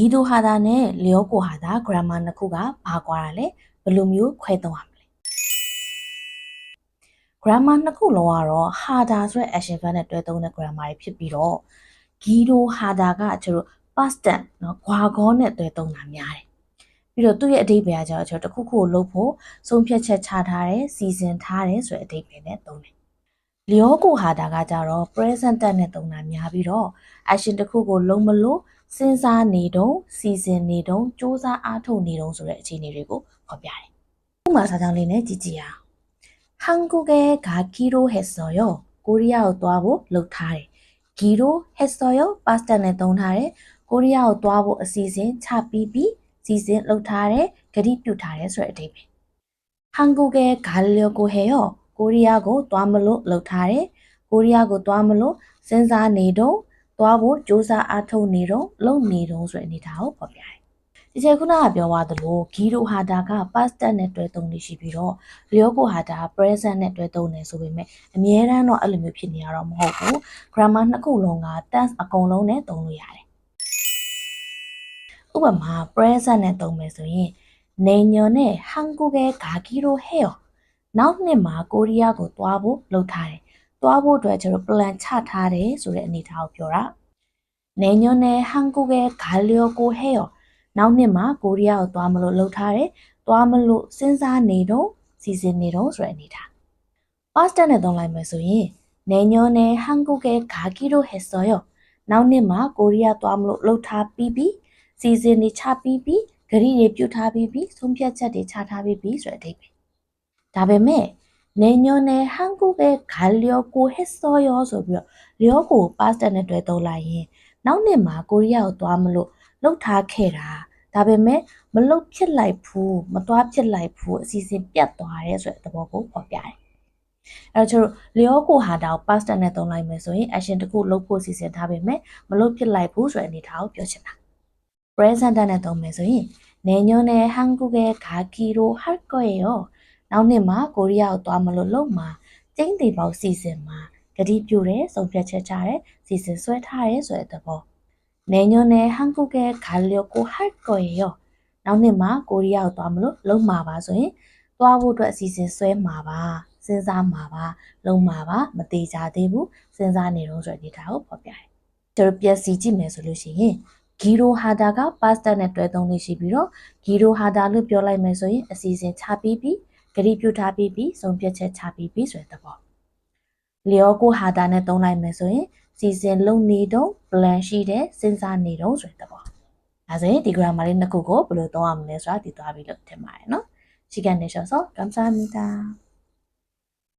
Gido hada ne Lyoko hada grammar nakuga bagwarale Blumyu kwedoamle. Grammar nakulawaro hada swe action verb ne twetong ne grammar phit pi do Gido hada ga choro past tense no gwago ne twetong na myaarတယ်။ပြီးတော့သူ့ရဲ့အဓိပ္ပာယ်ကကျတော့တခုခုကိုလုပ်ဖို့ဆုံးဖြတ်ချက်ချထားတယ်စီစဉ်ထားတယ်ဆိုတဲ့အဓိပ္ပာယ်နဲ့သုံးတယ်။လျောကိုဟာတာကကျတော့ present tense နဲ့သုံးတာများပြီးတော့ action တစ်ခုကိုလုံးမလို့စဉ်းစားနေတုံးစီစဉ်နေတုံးစူးစမ်းအားထုတ်နေတုံးဆိုတဲ့အခြေအနေတွေကိုဖော်ပြတယ်။ဥပမာစာကြောင်းလေးနဲ့ကြည့်ကြည့်အောင်။ 한국에 가기로 했어요.ကိုရီးယားကိုသွားဖို့လုပ်ထားတယ်။ 기로 했어요. past tense နဲ့သုံးထားတယ်။ကိုရီးယားကိုသွားဖို့အစီအစဉ်ချပြီးပြီးစီစဉ်လုပ်ထားတယ်ဂတိပြုထားတယ်ဆိုတဲ့အဓိပ္ပာယ်한국에 가려고 해요 ကိုရီးယားကိုသွားမလို့လုပ်ထားတယ်ကိုရီးယားကိုသွားမလို့စဉ်းစားနေတော့သွားဖို့စူးစမ်းအားထုတ်နေတော့လုပ်နေတော့ဆိုတဲ့အနေထားကိုဖော်ပြတယ်ဒီချက်ခုနကပြောသွားသလိုဂီရိုဟာတာက past tense နဲ့တွဲသုံးနေရှိပြီးတော့လျောကိုဟာတာ present နဲ့တွဲသုံးနေဆိုပေမဲ့အမြဲတမ်းတော့အဲ့လိုမျိုးဖြစ်နေရတော့မဟုတ်ဘူး grammar နှစ်ခုလုံးက tense အကုန်လုံးနဲ့သုံးလို့ရတယ်ဥပမာ present နဲ့သုံးမယ်ဆိုရင်내년에 한국에 가기로 해요.နောက်နှစ်မှာကိုရီးယားကိုသွားဖို့လုပ်ထားတယ်။သွားဖို့အတွက်ကျွန်တော် plan ချထားတယ်ဆိုတဲ့အနေအထားကိုပြောတာ။ 내년에 한국에 가려고 해요.နောက်နှစ်မှာကိုရီးယားကိုသွားမလို့လုပ်ထားတယ်။သွားမလို့စဉ်းစားနေတော့စီစဉ်နေတော့ဆိုတဲ့အနေအထား။ past tense နဲ့သုံးလိုက်မယ်ဆိုရင်내년에 한국에 가기로 했어요.နောက်နှစ်မှာကိုရီးယားသွားမလို့လုပ်ထားပြီးပြီးစီစဉ်နေချပြီးပြီးဂရိတွေပြုထားပြီးပြီးဆုံးဖြတ်ချက်တွေချထားပြီးပြီးဆိုတဲ့အဓိပ္ပာယ်ဒါပေမဲ့내년에 한국에 가려고 했어요ဆိုပြီးတော့လျောကို past tense နဲ့တွဲသုံးလိုက်ရင်နောက်နှစ်မှာကိုရီးယားကိုသွားမလို့လုပ်ထားခဲ့တာဒါပေမဲ့မလုပ်ဖြစ်လိုက်ဘူးမသွားဖြစ်လိုက်ဘူးအစီအစဉ်ပြတ်သွားတယ်ဆိုတဲ့သဘောကိုဖော်ပြတယ်အဲ့တော့ကျွန်တော်လျောကိုဟာတာကို past tense နဲ့သုံးလိုက်မယ်ဆိုရင် action တစ်ခုလုပ်ဖို့စီစဉ်ထားပေမဲ့မလုပ်ဖြစ်လိုက်ဘူးဆိုတဲ့အနေထားကိုပြောချင်တာpresent tense နဲ့သုံးမယ်ဆိုရင်내년에 한국에 가기로 할 거예요. နောက်နှစ်မှာကိုရီးယားကိုသွားမလို့လုပ်မှာကျင်းတီပေါက်စီစဉ်မှာဂတိပြုတယ်ဆုံးဖြတ်ချက်ချတယ်စီစဉ်ဆွဲထားတယ်ဆိုတဲ့သဘော내년에 한국에 가려고 할 거예요. နောက်နှစ်မှာကိုရီးယားကိုသွားမလို့လုပ်မှာပါဆိုရင်သွားဖို့အတွက်အစီအစဉ်ဆွဲမှာပါစဉ်းစားမှာပါလုပ်မှာပါမသေးကြသေးဘူးစဉ်းစားနေတော့ဆိုတဲ့ data ကိုဖော်ပြတယ်ကျွန်တော်ပြန်စီကြည့်မယ်ဆိုလို့ရှိရင်ဂီရိုဟာတာက past tense နဲ့တွဲသုံးနေရှိပြီးတော့ဂီရိုဟာတာလို့ပြောလိုက်မယ်ဆိုရင်အစီအစဉ်ချပြီးပြီးဂရိပြုထားပြီးပြီးဆုံးဖြတ်ချက်ချပြီးပြီးဆိုတဲ့သဘောလျောကိုဟာတာနဲ့သုံးလိုက်မယ်ဆိုရင်စီစဉ်လုပ်နေတော့ plan ရှိတယ်စဉ်းစားနေတော့ဆိုတဲ့သဘောဒါဆိုရင်ဒီ grammar လေးနှစ်ခုကိုဘယ်လိုသုံးရမလဲဆိုတာသိသွားပြီလို့ထင်ပါတယ်နော်시간내셔서감사합니다